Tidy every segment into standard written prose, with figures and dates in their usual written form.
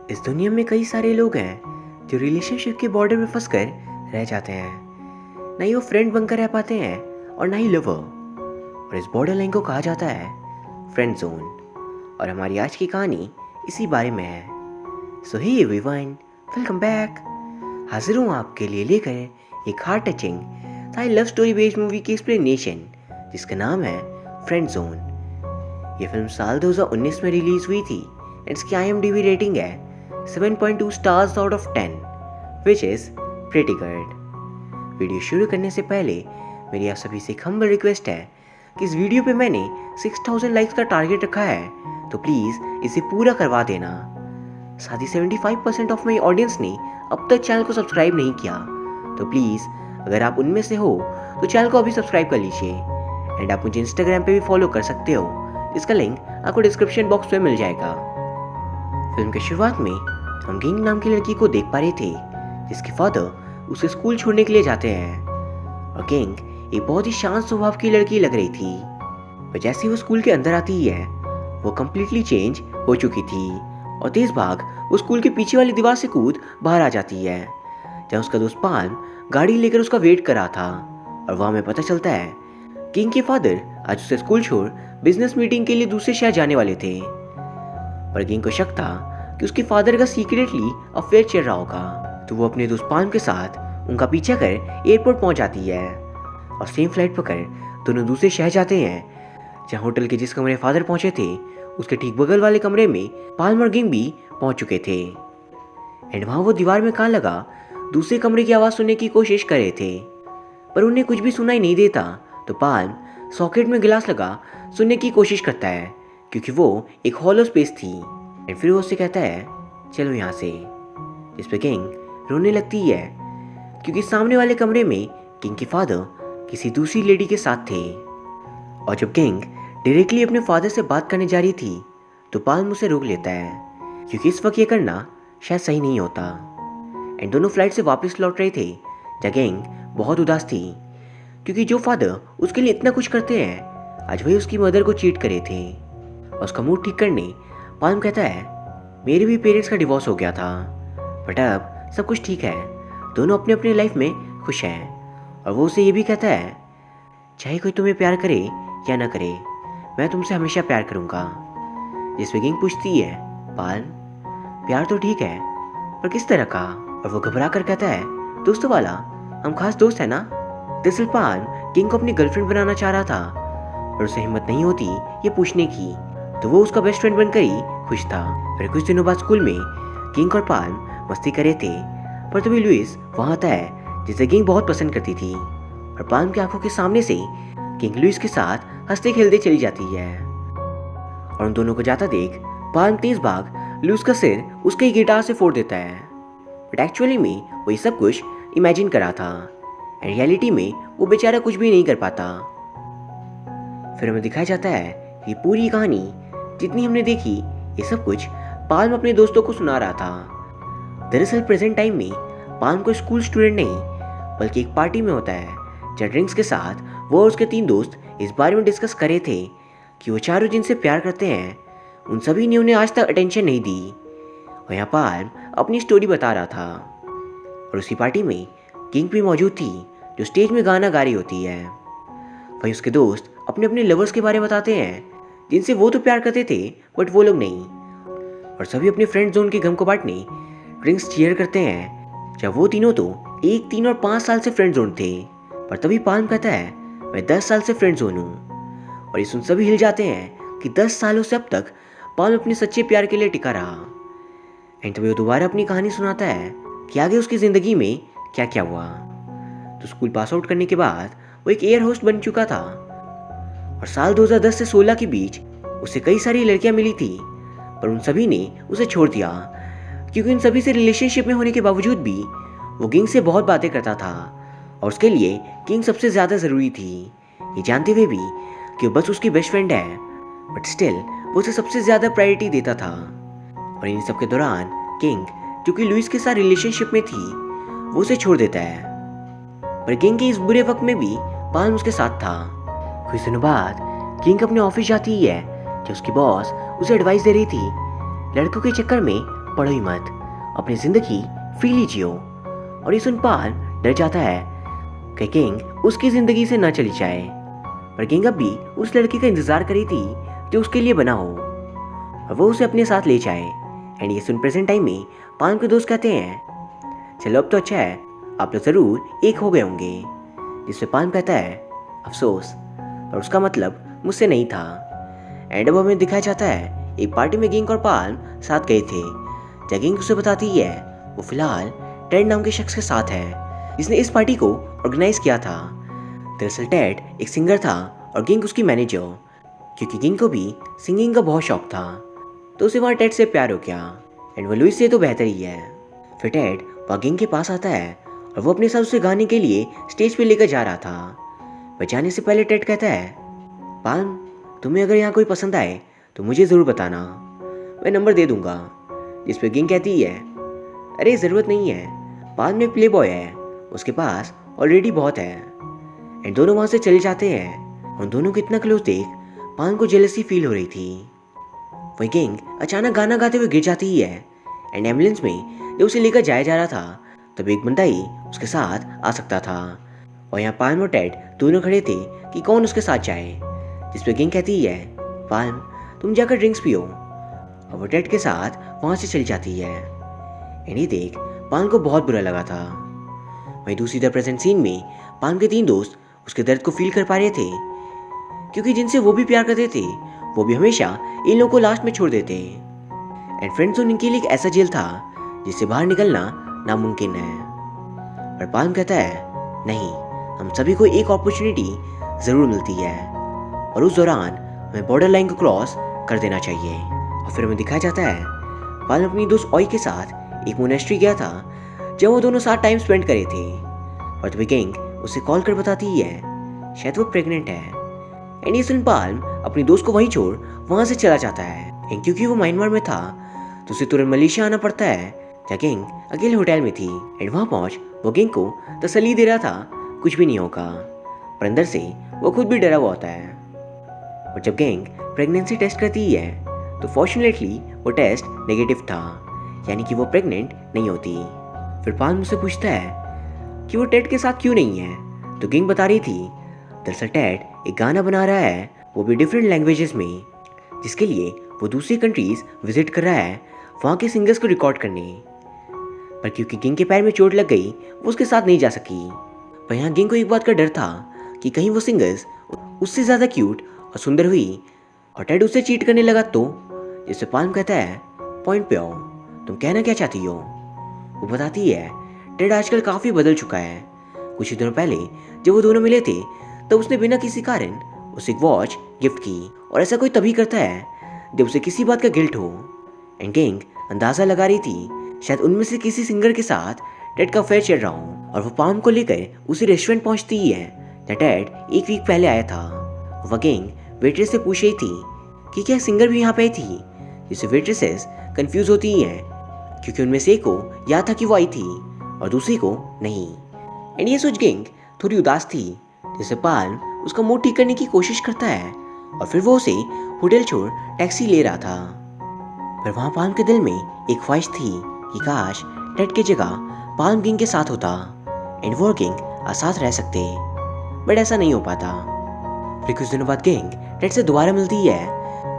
इस दुनिया में कई सारे लोग हैं जो रिलेशनशिप के बॉर्डर में फंस कर रह जाते हैं। ना ही वो फ्रेंड बनकर रह पाते हैं और ना ही लवर। और इस बॉर्डर लाइन को कहा जाता है फ्रेंड जोन। और हमारी आज की कहानी इसी बारे में है। So hey everyone, welcome back. हाजिर हूँ आपके लिए लेकर एक heart touching Thai love story based movie की एक्सप्लेनेशन जिसका नाम है फ्रेंड जोन। ये फिल्म साल 2019 में रिलीज हुई थी। इसकी IMDb रेटिंग है 7.2 stars out of 10, which is pretty good. Video शुरू करने से पहले मेरी आप सभी से एक हम्बल रिक्वेस्ट है कि इस वीडियो पे मैंने 6000 लाइक्स का टारगेट रखा है, तो प्लीज़ इसे पूरा करवा देना। साथ ही 75% ऑफ मेरी ऑडियंस ने अब तक चैनल को सब्सक्राइब नहीं किया, तो प्लीज़ अगर आप उनमें से हो तो चैनल को अभी सब्सक्राइब कर लीजिए। एंड आप मुझे इंस्टाग्राम पे भी फॉलो कर सकते हो, इसका लिंक आपको डिस्क्रिप्शन बॉक्स में मिल जाएगा। फिल्म की शुरुआत में हम किंग नाम की लड़की को देख पा रहे थे जिसके फादर उसे स्कूल छोड़ने के लिए जाते हैं। और किंग एक बहुत ही शांत स्वभाव की लड़की लग रही थी, पर जैसे ही वो स्कूल के अंदर आती है वो कम्प्लीटली चेंज हो चुकी थी और तेज भाग वो स्कूल के पीछे वाली दीवार से कूद बाहर आ जाती है, जहाँ उसका दोस्त पाल्म गाड़ी लेकर उसका वेट कर रहा था। और वहाँ हमें पता चलता है किंग के फादर आज उसे स्कूल छोड़ बिजनेस मीटिंग के लिए दूसरे शहर जाने वाले थे। पर किंग को शक था कि उसके फादर का सीक्रेटली अफेयर चल रहा होगा, तो वो अपने दोस्त पाल्म के साथ उनका पीछा कर एयरपोर्ट पहुंच जाती है और सेम फ्लाइट पकड़ दोनों दूसरे शहर जाते हैं। जहां होटल के जिस कमरे फादर पहुंचे थे उसके ठीक बगल वाले कमरे में पाल्म और किंग भी पहुंच चुके थे। एंड वहां वो दीवार में कान लगा दूसरे कमरे की आवाज़ सुनने की कोशिश कर रहे थे, पर उन्हें कुछ भी सुनाई नहीं देता। तो पाल्म सॉकेट में गिलास लगा सुनने की कोशिश करता है क्योंकि वो एक हॉलो स्पेस थी। एंड फिर वो उससे कहता है चलो यहाँ से, जिस पे किंग रोने लगती है क्योंकि सामने वाले कमरे में किंग के फादर किसी दूसरी लेडी के साथ थे। और जब किंग डायरेक्टली अपने फादर से बात करने जा रही थी तो पाल्म उसे रोक लेता है क्योंकि इस वक्त ये करना शायद सही नहीं होता। एंड दोनों फ्लाइट से वापस लौट रहे थे जहाँ किंग बहुत उदास थी क्योंकि जो फादर उसके लिए इतना कुछ करते हैं आज वही उसकी मदर को चीट करे थे। और उसका मूड ठीक करने पाल्म कहता है मेरे भी पेरेंट्स का डिवोर्स हो गया था, बट अब सब कुछ ठीक है, दोनों अपने अपने लाइफ में खुश हैं। और वो उसे ये भी कहता है चाहे कोई तुम्हें प्यार करे या ना करे, मैं तुमसे हमेशा प्यार करूँगा। जिस पे किंग पूछती है पाल्म प्यार तो ठीक है पर किस तरह का? और वो घबरा कर कहता है दोस्तों वाला, हम खास दोस्त है ना। दरअसल पाल्म किंग को अपनी गर्लफ्रेंड बनाना चाह रहा था पर उसे हिम्मत नहीं होती ये पूछने की, तो वो उसका बेस्ट फ्रेंड बनकर ही खुश था। फिर कुछ दिनों बाद स्कूल में किंग और पाल्म मस्ती कर रहे थे, पर तभी लुइस वहाँ आता है जिसे किंग बहुत पसंद करती थी। और पाल्म की आंखों के सामने से किंग लुइस के साथ हंसते खेलते चली जाती है। और उन दोनों को जाता देख पाल्म तेज भाग लुइस का सिर उसके ही गिटार से फोड़ देता है, बट एक्चुअली में वो ये सब कुछ इमेजिन करा था। एंड रियलिटी में वो बेचारा कुछ भी नहीं कर पाता। फिर हमें दिखाया जाता है कि पूरी कहानी जितनी हमने देखी ये सब कुछ पाल्म अपने दोस्तों को सुना रहा था। दरअसल प्रेजेंट टाइम में पाल्म को स्कूल स्टूडेंट नहीं बल्कि एक पार्टी में होता है जहाँ ड्रिंक्स के साथ वो और उसके 3 दोस्त इस बारे में डिस्कस कर रहे थे कि वो चारों जिनसे प्यार करते हैं उन सभी ने उन्हें आज तक अटेंशन नहीं दी। और यहाँ पाल्म अपनी स्टोरी बता रहा था और उसी पार्टी में किंग भी मौजूद थी जो स्टेज में गाना गा रही होती है। वहीं उसके दोस्त अपने अपने लवर्स के बारे में बताते हैं जिनसे वो तो प्यार करते थे बट वो लोग नहीं। और सभी अपने फ्रेंड जोन के गम को बांटने ड्रिंक्स चीयर करते हैं, जब वो तीनों तो 1, 3 और 5 साल से फ्रेंड जोन थे। पर तभी पाल्म कहता है मैं 10 साल से फ्रेंड जोन हूँ। और ये सुन सभी हिल जाते हैं कि 10 सालों से अब तक पाल्म अपने सच्चे प्यार के लिए टिका रहा। एंड तभी वो दोबारा अपनी कहानी सुनाता है कि आगे उसकी ज़िंदगी में क्या क्या हुआ। तो स्कूल पास आउट करने के बाद वो एक एयर होस्ट बन चुका था और साल 2010 से 16 के बीच उसे कई सारी लड़कियां मिली थी, पर उन सभी ने उसे छोड़ दिया क्योंकि उन सभी से रिलेशनशिप में होने के बावजूद भी वो किंग से बहुत बातें करता था और उसके लिए किंग सबसे ज़्यादा ज़रूरी थी, ये जानते हुए भी कि वो बस उसकी बेस्ट फ्रेंड है, बट स्टिल वो उसे सबसे ज़्यादा प्रायोरिटी देता था। और इन सब के दौरान किंग जो कि लुइस के साथ रिलेशनशिप में थी वो उसे छोड़ देता है। पर किंग के इस बुरे वक्त में भी पाल्म उसके साथ था। कुछ दिनों बाद किंग अपने ऑफिस जाती है जो उसकी बॉस उसे एडवाइस दे रही थी लड़कों के चक्कर में पढ़ो ही मत, अपनी ज़िंदगी फ्रीली जियो। और ये सुन पाल डर जाता है कि किंग उसकी ज़िंदगी से ना चली जाए, पर किंग अब भी उस लड़की का इंतज़ार कर रही थी जो उसके लिए बना हो और वो उसे अपने साथ ले जाए। एंड ये सुन प्रेजेंट टाइम में पाल के दोस्त कहते हैं, चलो अब तो अच्छा है, आप लोग ज़रूर एक हो गए होंगे। जिसपे पाल कहता है, अफसोस, पर उसका मतलब मुझसे नहीं था। एंड अब हमें दिखाया जाता है एक पार्टी में किंग और पाल साथ गए थे। जब किंग उसे बताती है वो फिलहाल टेड नाम के शख्स के साथ है जिसने इस पार्टी को ऑर्गेनाइज किया था। दरअसल टेड एक सिंगर था और किंग उसकी मैनेजर, क्योंकि किंग को भी सिंगिंग का बहुत शौक था तो उसे वहाँ टेड से प्यार हो गया। एंड वो लुइस से तो बेहतर ही है। फिर टेड वहाँ किंग के पास आता है और वो अपने साथ उसे गाने के लिए स्टेज पे लेकर जा रहा था। वह जाने से पहले टेड कहता है, पाल्म, तुम्हें अगर यहाँ कोई पसंद आए तो मुझे ज़रूर बताना, मैं नंबर दे दूंगा। जिस पे किंग कहती है, अरे ज़रूरत नहीं है, पाल्म में प्ले बॉय है, उसके पास ऑलरेडी बहुत है। एंड दोनों वहाँ से चले जाते हैं। उन दोनों को इतना क्लोज देख पाल्म को जेलसी फील हो रही थी। वही किंग अचानक गाना गाते हुए गिर जाती ही है। एंड एम्बुलेंस में जब उसे लेकर जाया जा रहा था तब एक बंदा ही उसके साथ आ सकता था। और यहाँ पाल्म और टेड दोनों खड़े थे कि कौन उसके साथ जाए। जिस पे किंग कहती है, पाल्म, तुम जाकर ड्रिंक्स पियो, और वो टेड के साथ वहाँ से चली जाती है। इन्हें देख पाल्म को बहुत बुरा लगा था। वहीं दूसरी तरफ प्रेजेंट सीन में पाल्म के 3 दोस्त उसके दर्द को फील कर पा रहे थे, क्योंकि जिनसे वो भी प्यार करते थे वो भी हमेशा इन लोगों को लास्ट में छोड़ देते। एंड फ्रेंड जोन इनके लिए एक ऐसा जेल था जिससे बाहर निकलना नामुमकिन है। पर पाल्म कहता है, नहीं, हम सभी को एक अपॉर्चुनिटी ज़रूर मिलती है और उस दौरान हमें बॉर्डर लाइन को क्रॉस कर देना चाहिए। और फिर हमें दिखाया जाता है पाल्म अपनी दोस्त ऑय के साथ एक मोनेस्ट्री गया था जब वो दोनों साथ टाइम स्पेंड करे थे। और तभी किंग उसे कॉल कर बताती है शायद वो प्रेग्नेंट है। एंड ये सुन पाल्म अपनी दोस्त को वहीं छोड़ वहाँ से चला जाता है। एंड क्योंकि वो म्यांमार में था तो उसे तुरंत मलेशिया आना पड़ता है जहाँ किंग अकेले होटल में थी। एंड वहाँ पहुँच वो किंग को तसल्ली दे रहा था कुछ भी नहीं होगा, पर अंदर से वो खुद भी डरा हुआ होता है। और जब किंग प्रेगनेंसी टेस्ट करती है तो फॉर्चुनेटली वो टेस्ट नेगेटिव था, यानी कि वो प्रेग्नेंट नहीं होती। फिर पाल्म मुझसे पूछता है कि वो टेड के साथ क्यों नहीं है, तो किंग बता रही थी दरअसल टेड एक गाना बना रहा है, वो भी डिफरेंट लैंग्वेजेस में, जिसके लिए वो दूसरी कंट्रीज विजिट कर रहा है वहाँ के सिंगर्स को रिकॉर्ड करने। पर क्योंकि किंग के पैर में चोट लग गई वो उसके साथ नहीं जा सकी। पर यहाँ किंग को एक बात का डर था कि कहीं वो सिंगर्स उससे ज़्यादा क्यूट और सुंदर हुई और टेड उससे चीट करने लगा तो। जिससे पाल्म कहता है, पॉइंट पे आओ, तुम कहना क्या चाहती हो। वो बताती है टेड आजकल काफ़ी बदल चुका है। कुछ ही दिनों पहले जब वो दोनों मिले थे तब उसने बिना किसी कारण उसे एक वॉच गिफ्ट की, और ऐसा कोई तभी करता है जब उसे किसी बात का गिल्ट हो। एंड किंग अंदाज़ा लगा रही थी शायद उनमें से किसी सिंगर के साथ टेड का अफेयर चल रहा हो। और वो पाल्म को लेकर उसी रेस्टोरेंट पहुंचती ही है जहाँ टेड एक वीक पहले आया था। वह किंग वेट्रेस से पूछ रही थी कि क्या सिंगर भी यहाँ पे आई थी, जिससे वेट्रेसेस कंफ्यूज होती ही हैं क्योंकि उनमें से एक को याद था कि वो आई थी और दूसरी को नहीं। एंड ये सोच किंग थोड़ी उदास थी, जिससे पाल्म उसका मूड ठीक करने की कोशिश करता है और फिर वो उसे होटल छोड़ टैक्सी ले रहा था। पर वहाँ पाल्म के दिल में एक ख्वाहिश थी कि काश टेड की जगह पाल्म किंग के साथ होता एंड वो और किंग साथ रह सकते, बट ऐसा नहीं हो पाता। फिर कुछ दिनों बाद किंग टेड से दोबारा मिलती है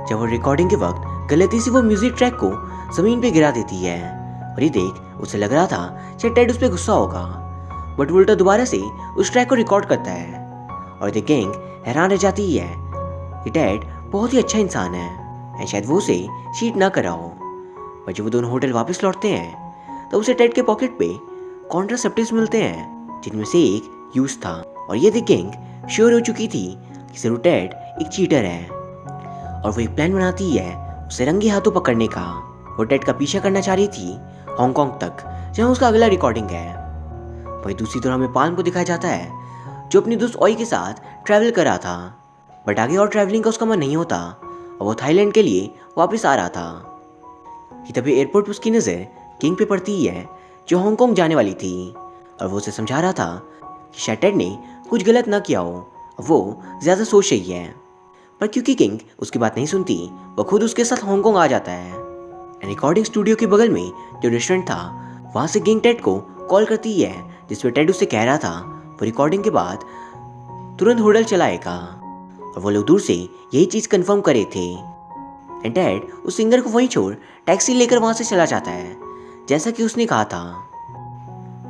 जब वो रिकॉर्डिंग के वक्त गलती से वो म्यूजिक ट्रैक को जमीन पे गिरा देती है। और ये देख उसे लग रहा था शायद टेड उस पर गुस्सा होगा, बट वो उल्टा दोबारा से उस ट्रैक को रिकॉर्ड करता है। और द किंग हैरान रह जाती है कि टेड बहुत ही अच्छा इंसान है एंड शायद वो उसे चीट ना करा हो। पर जब वो दोनों होटल वापस लौटते हैं तो उसे टेड के पॉकेट पे कॉन्ट्रासेप्टिव्स मिलते हैं जिनमें से एक यूज था। और ये द किंग श्योर हो चुकी थी कि जरूर टेड एक चीटर है और वो एक प्लान बनाती है उसे रंगे हाथों पकड़ने का। वो टेड का पीछा करना चाह रही थी हांगकांग तक जहाँ उसका अगला रिकॉर्डिंग है। वही दूसरी तरह हमें पाल्म को दिखाया जाता है जो अपनी दोस्त ऑय के साथ ट्रैवल कर रहा था, बट आगे और ट्रैवलिंग का उसका मन नहीं होता और वो थाईलैंड के लिए वापस आ रहा था कि तभी एयरपोर्ट पर उसकी नज़र किंग पे पड़ती है जो हांगकांग जाने वाली थी। और वो उसे समझा रहा था कि शायद टेड ने कुछ गलत ना किया हो, वो ज़्यादा सोच रही है। पर क्योंकि किंग उसकी बात नहीं सुनती वो खुद उसके साथ हांगकांग आ जाता है। रिकॉर्डिंग स्टूडियो के बगल में जो रेस्टोरेंट था वहाँ से गैंग टेड को कॉल करती है, जिसमें टेड उससे कह रहा था वो रिकॉर्डिंग के बाद तुरंत होटल चलाएगा और वो लोग दूर से यही चीज़ कंफर्म करे थे। एंड टेड उस सिंगर को वहीं छोड़ टैक्सी लेकर वहाँ से चला जाता है जैसा कि उसने कहा था।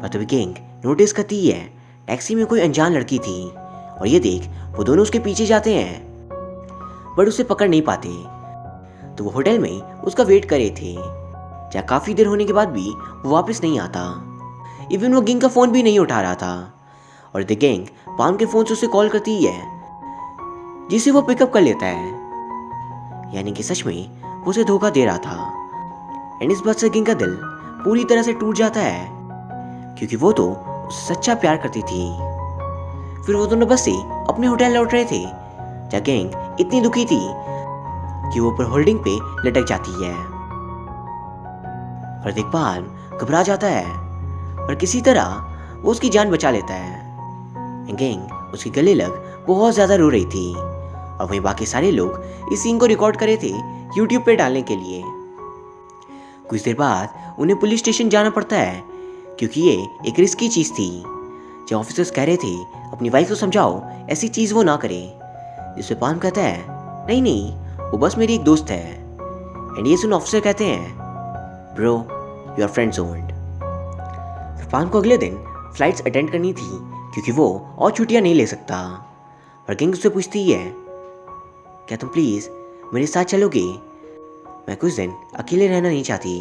पर तभी गैंग नोटिस करती है टैक्सी में कोई अनजान लड़की थी और ये देख वो दोनों उसके पीछे जाते हैं बट उसे पकड़ नहीं पाते। तो वो होटल में उसका वेट करे थे जहाँ काफ़ी देर होने के बाद भी वो वापस नहीं आता। इवन वो गैंग का फ़ोन भी नहीं उठा रहा था और द गैंग पाम के फ़ोन से उसे कॉल करती है जिसे वो पिकअप कर लेता है, यानी कि सच में वो उसे धोखा दे रहा था। एंड इस बात से गैंग का दिल पूरी तरह से टूट जाता है क्योंकि वो तो उससे सच्चा प्यार करती थी। फिर वो दोनों बस से अपने होटल लौट रहे थे जहाँ गैंग इतनी दुखी थी कि वो ऊपर होल्डिंग पे लटक जाती है और दिग्पाल घबरा जाता है पर किसी तरह वो उसकी जान बचा लेता है। गैंग उसके गले लग बहुत ज़्यादा रो रही थी और वहीं बाकी सारे लोग इस सीन को रिकॉर्ड करे थे यूट्यूब पे डालने के लिए। कुछ देर बाद उन्हें पुलिस स्टेशन जाना पड़ता है क्योंकि ये एक रिस्की चीज़ थी। जो ऑफिसर्स कह रहे थे अपनी वाइफ को समझाओ ऐसी चीज़ वो ना करे, जिसपे पाम कहता है नहीं नहीं वो बस मेरी एक दोस्त है। एंड ये सुन ऑफिसर कहते हैं bro your friend owned. Palm को अगले दिन फ्लाइट्स अटेंड करनी थी क्योंकि वो और छुट्टियां नहीं ले सकता। पर गैंग उससे पूछती है क्या तुम प्लीज़ मेरे साथ चलोगे, मैं कुछ दिन अकेले रहना नहीं चाहती।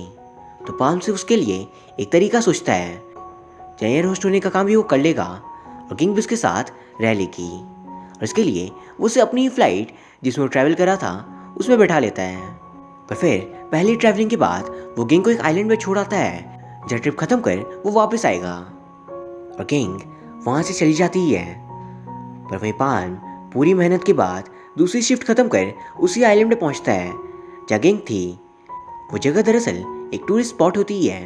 तो पाम से उसके लिए एक तरीका सोचता है चाहे एयर होस्ट होने का काम भी वो कर लेगा और गैंग भी उसके साथ रह लेगी। और इसके लिए वो उसे अपनी ही फ्लाइट जिसमें वो ट्रैवल कर रहा था उसमें बैठा लेता है। पर फिर पहली ट्रैवलिंग के बाद वो गैंग को एक आइलैंड में छोड़ आता है जहाँ ट्रिप खत्म कर वो वापस आएगा और गैंग वहाँ से चली जाती है। पर वहीं पाम पूरी मेहनत के बाद दूसरी शिफ्ट खत्म कर उसी आइलैंड में पहुँचता है जहाँ गैंग थी। वो जगह दरअसल एक टूरिस्ट स्पॉट होती है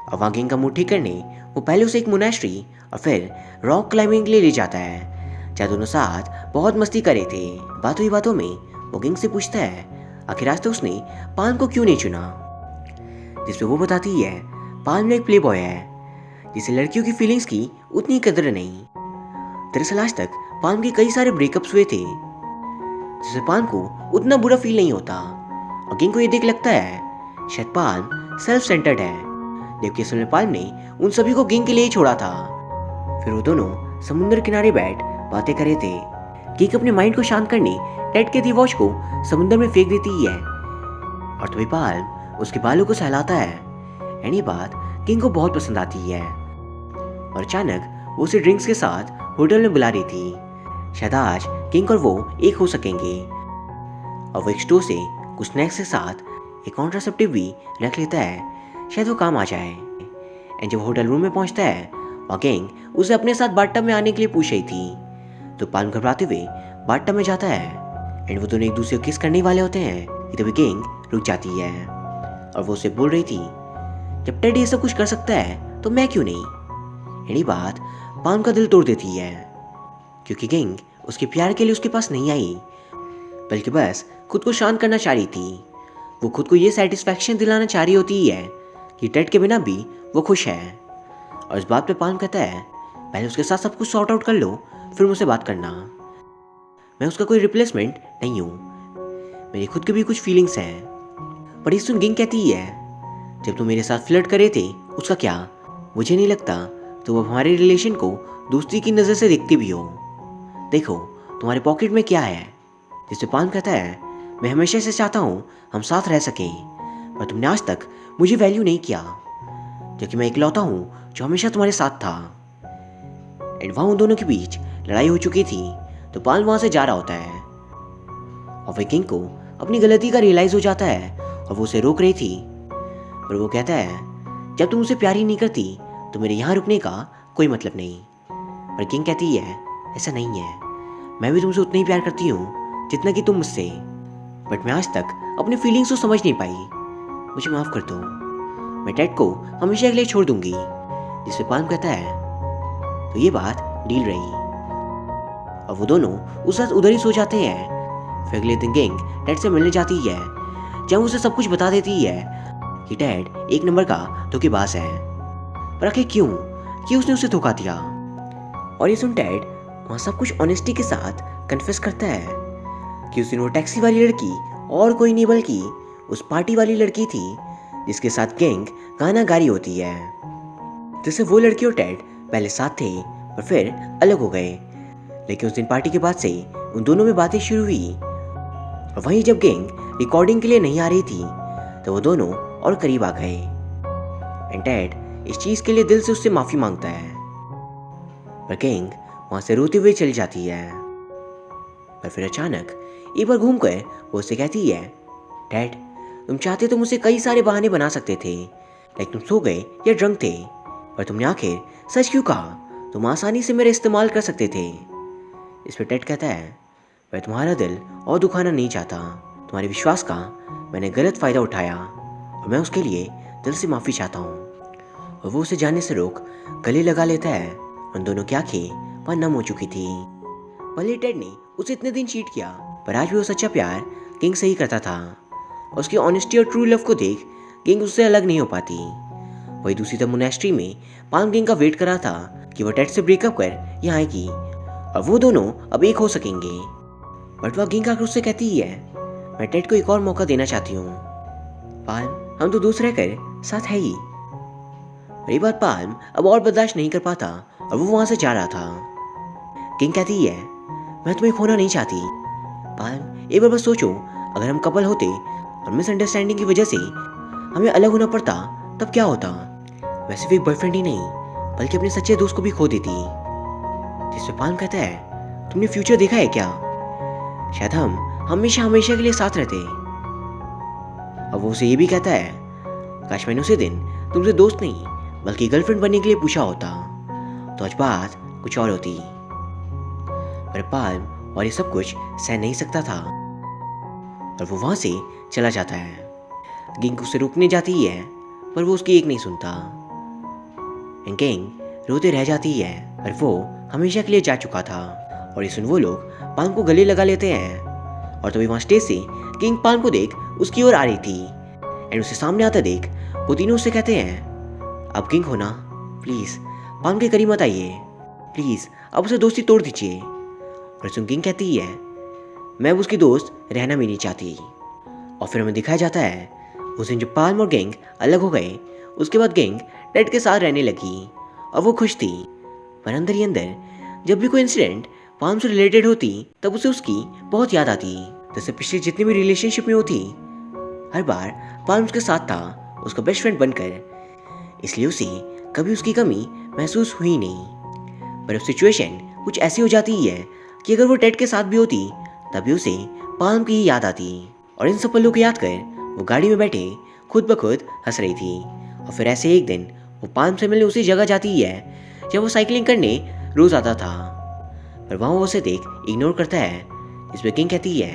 और वहाँ गैंग का मूड ठीक करने वो पहले उसे एक मोनेस्ट्री और फिर रॉक क्लाइंबिंग के लिए ले जाता है जहाँ दोनों साथ बहुत मस्ती करे थे। बातों ही बातों में वो गैंग से पूछता है आखिर आज तो उसने पाम को क्यों नहीं चुना, जिसपे वो बताती है पाम एक प्ले बॉय है जिसे लड़कियों की फीलिंग्स की उतनी कदर नहीं। दरअसल आज तक पाम के कई सारे ब्रेकअप्स हुए थे जिससे पाम को उतना बुरा फील नहीं होता और गैंग को ये देख लगता है शायद पाम सेल्फ सेंटर्ड है, जबकि असल में पाम ने उन सभी को गैंग के लिए ही छोड़ा था। फिर वो दोनों समुद्र किनारे बैठ बातें कर रहे थे। गैंग अपने माइंड को शांत करने टेड के दी वॉच को समुद्र में फेंक देती है और तभी पाम उसके बालों को सहलाता है। एंड ये बात गैंग को बहुत पसंद आती है और अचानक वो उसे ड्रिंक्स के साथ होटल में बुला रही थी। शायद आज गैंग और वो एक हो सकेंगे और वो एक स्टोर से कुछ स्नैक्स के साथ एक कॉन्ट्रासेप्टिव भी रख लेता है, शायद वो काम आ जाए। एंड जब होटल रूम में पहुंचता है वहाँ गैंग उसे अपने साथ बाथटब में आने के लिए पूछ रही थी। तो पाम घबराते हुए बाथटब में जाता है एंड वो दोनों एक दूसरे को किस करने वाले होते हैं कि तभी गैंग रुक जाती है और वो उसे बोल रही थी जब टेड ये सब कुछ कर सकता है तो मैं क्यों नहीं। यही बात पाम का दिल तोड़ देती है क्योंकि गैंग उसके प्यार के लिए उसके पास नहीं आई बल्कि बस खुद को शांत करना चाह रही थी। वो खुद को ये सेटिस्फैक्शन दिलाना चाह रही होती है कि टेड के बिना भी वो खुश है। और इस बात पे पाम कहता है पहले उसके साथ सब कुछ सॉर्ट आउट कर लो फिर मुझसे बात करना, मैं उसका कोई रिप्लेसमेंट नहीं हूँ, मेरी खुद की भी कुछ फीलिंग्स हैं। पर ये सुन गैंग कहती है जब तुम मेरे साथ फ्लर्ट करे थे उसका क्या, मुझे नहीं लगता तो वो हमारे रिलेशन को दोस्ती की नज़र से देखती भी हो। देखो तुम्हारे पॉकेट में क्या है। जिससे पाम कहता है मैं हमेशा से चाहता हूँ हम साथ रह सकें, पर तुमने आज तक मुझे वैल्यू नहीं किया क्योंकि मैं इकलौता हूँ जो हमेशा तुम्हारे साथ था। एंड वहाँ उन दोनों के बीच लड़ाई हो चुकी थी तो पाल वहाँ से जा रहा होता है और वह गैंग को अपनी गलती का रियलाइज़ हो जाता है और वो उसे रोक रही थी। पर वो कहता है जब तुम उसे प्यार ही नहीं करती तो मेरे यहाँ रुकने का कोई मतलब नहीं। पर गैंग कहती है ऐसा नहीं है, मैं भी तुमसे उतना ही प्यार करती हूँ जितना कि तुम मुझसे, बट मैं आज तक अपनी फीलिंग्स को समझ नहीं पाई, मुझे माफ़ कर दो, मैं टेड को हमेशा के लिए छोड़ दूंगी। जिस पे पाम कहता है तो ये बात डील रही और वो दोनों उस रात उधर ही सो जाते हैं। फिर अगले दिन गैंग टेड से मिलने जाती है जब उसे सब कुछ बता देती है कि टेड एक नंबर का धोखेबाज है। पर आखिर क्यों उसने उसे धोखा दिया। और ये सुन टेड वहाँ सब कुछ ऑनेस्टी के साथ कन्फेस करता है कि उस दिन वो टैक्सी वाली लड़की और कोई नहीं बल्कि उस पार्टी वाली लड़की थी जिसके साथ गैंग गाना गा रही होती है। जैसे वो लड़की और टेड पहले साथ थे पर फिर अलग हो गए, लेकिन उस दिन पार्टी के बाद से उन दोनों में बातें शुरू हुई। और वहीं जब गैंग रिकॉर्डिंग के लिए नहीं आ रही थी तो वो दोनों और करीब आ गए। एंड टेड इस चीज के लिए दिल से उससे माफी मांगता है, पर गैंग वहां से रोते हुए चली जाती है। पर फिर अचानक एक बार घूमकर वो उससे कहती है, टेड तुम चाहते तो मुझसे कई सारे बहाने बना सकते थे, लेकिन तुम सो गए या ड्रंक थे, पर तुमने आखिर सच क्यों कहा? तुम आसानी से मेरा इस्तेमाल कर सकते थे। इस पर टेड कहता है, मैं तुम्हारा दिल और दुखाना नहीं चाहता। तुम्हारे विश्वास का मैंने गलत फायदा उठाया और मैं उसके लिए दिल से माफी चाहता हूँ। और वो उसे जाने से रोक गले लगा लेता है। उन दोनों की आंखें वह नम हो चुकी थी। भले टेड ने उसे इतने दिन चीट किया, पर आज भी वो सच्चा प्यार किंग से ही करता था। और उसकी ऑनेस्टी और ट्रू लव को देख किंग उससे अलग नहीं हो पाती। वही दूसरी तरफ मोनेस्ट्री में पाल्म किंग का वेट कर रहा था कि वह टेड से ब्रेकअप कर यहाँ आएगी और वो दोनों अब एक हो सकेंगे। बट वह किंग आकर उससे कहती है, मैं टेड को एक और मौका देना चाहती हूँ। पाल्म हम तो दोस्त रहकर साथ है ही। ये बात पाल्म अब और बर्दाश्त नहीं कर पाता और वो वहां से जा रहा था। किंग कहती है, मैं तुम्हें खोना नहीं चाहती। पाल्म एक बार बस सोचो, अगर हम कपल होते और मिसअंडरस्टैंडिंग की वजह से हमें अलग होना पड़ता तब क्या होता? मैं सिर्फ एक बॉयफ्रेंड ही नहीं बल्कि अपने सच्चे दोस्त को भी खो देती। जिस पे पाल्म कहता है, तुमने फ्यूचर देखा है क्या? शायद हम हमेशा हमेशा के लिए साथ रहते। अब वो उसे ये भी कहता है, काश मैंने उसे दिन तुमसे दोस्त नहीं बल्कि गर्लफ्रेंड बनने के लिए पूछा होता तो आज बात कुछ और होती। पर पाल्म और ये सब कुछ सह नहीं सकता था और वो वहां से चला जाता है। किंग उसे रोकने जाती है पर वो उसकी एक नहीं सुनता। किंग रोते रह जाती है पर वो हमेशा के लिए जा चुका था। और ये सुन वो लोग पाल्म को गले लगा लेते हैं। और तभी वहां स्टेज से किंग पाल्म को देख उसकी ओर आ रही थी एंड उसे सामने आता देख वो तीनों उससे कहते हैं, अब किंग होना प्लीज पाल्म के करीब मत आइए, प्लीज अब उसे दोस्ती तोड़ दीजिए। और सुन किंग कहती है, मैं अब उसकी दोस्त रहना भी नहीं चाहती। और फिर हमें दिखाया जाता है उस दिन जब पाल्म और गैंग अलग हो गए, उसके बाद गैंग टेड के साथ रहने लगी और वो खुश थी। पर अंदर ही अंदर जब भी कोई इंसिडेंट पाल्म से रिलेटेड होती तब उसे उसकी बहुत याद आती। जैसे पिछले जितने भी रिलेशनशिप में होती हर बार पाल्म उसके साथ था उसका बेस्ट फ्रेंड बनकर, इसलिए उसे कभी उसकी कमी महसूस हुई नहीं। पर अब सिचुएशन कुछ ऐसी हो जाती है कि अगर वो टेड के साथ भी होती तभी उसे पाल्म की ही याद आती। और इन सब पलों को याद कर वो गाड़ी में बैठे खुद ब खुद हंस रही थी। और फिर ऐसे एक दिन वो पाल्म से मिलने उसी जगह जाती है जब वो साइकिलिंग करने रोज आता था। पर वहाँ वो उसे देख इग्नोर करता है। इस पर किंग कहती है,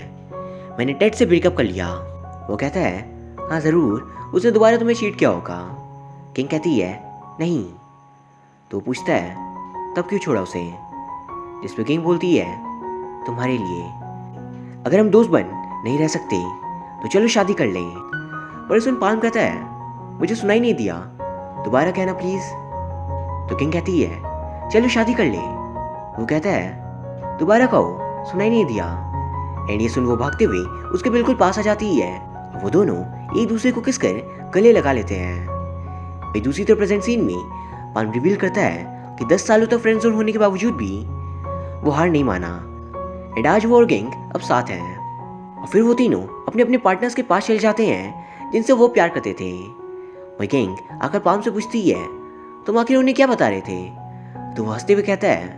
मैंने टेड से ब्रेकअप कर लिया। वो कहता है, हाँ ज़रूर, उसने दोबारा तुम्हें चीट किया होगा। किंग कहती है, नहीं। तो पूछता है, तब क्यों छोड़ा उसे? जिस पर किंग बोलती है, तुम्हारे लिए। अगर हम दोस्त बन नहीं रह सकते तो चलो शादी कर लें। पर सुन पाल्म कहता है, मुझे सुनाई नहीं दिया, दोबारा कहना प्लीज। तो किंग कहती है, चलो शादी कर ले। वो कहता है, दोबारा कहो, सुनाई नहीं दिया। एंड ये सुन वो भागते हुए उसके बिल्कुल पास आ जाती है। वो दोनों एक दूसरे को किस कर गले लगा लेते हैं। वही दूसरी तरफ प्रेजेंट सीन में पाल्म रिवील करता है कि 10 सालों तक फ्रेंड जोन होने के बावजूद भी वो हार नहीं माना। एंड आज वो और गैंग अब साथ हैं। और फिर वो तीनों अपने अपने पार्टनर्स के पास चले जाते हैं जिनसे वो प्यार करते थे। वही गैंग आकर पाल्म से पूछती है, तुम आखिर उन्हें क्या बता रहे थे? तो वो हंसते हुए कहता है,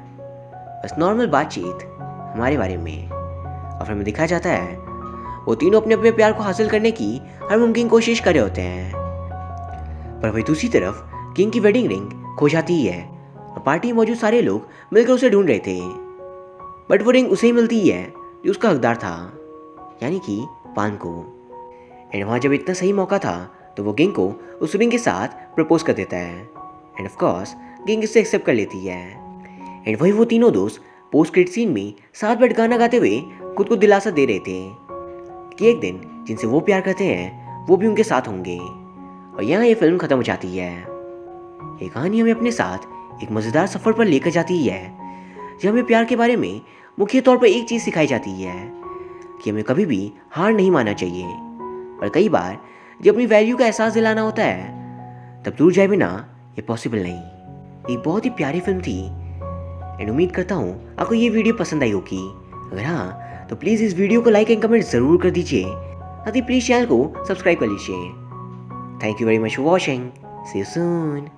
बस नॉर्मल बातचीत हमारे बारे में। और फिर हमें दिखाया जाता है वो तीनों अपने अपने प्यार को हासिल करने की हर मुमकिन कोशिश कर रहे होते हैं। पर वही दूसरी तरफ किंग की वेडिंग रिंग खो जाती है और पार्टी में मौजूद सारे लोग मिलकर उसे ढूंढ रहे थे। बट वो रिंग उसे ही मिलती है जो उसका हकदार था, यानी कि पाल्म को। एंड वहाँ जब इतना सही मौका था तो वो किंग को उस रिंग के साथ प्रपोज कर देता है। एंड ऑफ कोर्स किंग इससे एक्सेप्ट कर लेती है। एंड वही वो तीनों दोस्त पोस्ट क्रेडिट सीन में साथ बैठ गाना गाते हुए खुद को दिलासा दे रहे थे कि एक दिन जिनसे वो प्यार करते हैं वो भी उनके साथ होंगे। और यहाँ ये फिल्म ख़त्म हो जाती है। ये कहानी हमें अपने साथ एक मज़ेदार सफ़र पर लेकर जाती है, जहाँ हमें प्यार के बारे में मुख्य तौर पर एक चीज़ सिखाई जाती है कि हमें कभी भी हार नहीं मानना चाहिए। और कई बार जब अपनी वैल्यू का एहसास दिलाना होता है तब दूर जाए बिना ये पॉसिबल नहीं। एक बहुत ही प्यारी फिल्म थी एंड उम्मीद करता हूँ आपको ये वीडियो पसंद आई होगी। अगर हाँ तो प्लीज़ इस वीडियो को लाइक एंड कमेंट ज़रूर कर दीजिए, साथ ही प्लीज़ चैनल को सब्सक्राइब कर लीजिए। Thank you very much for watching. See you soon.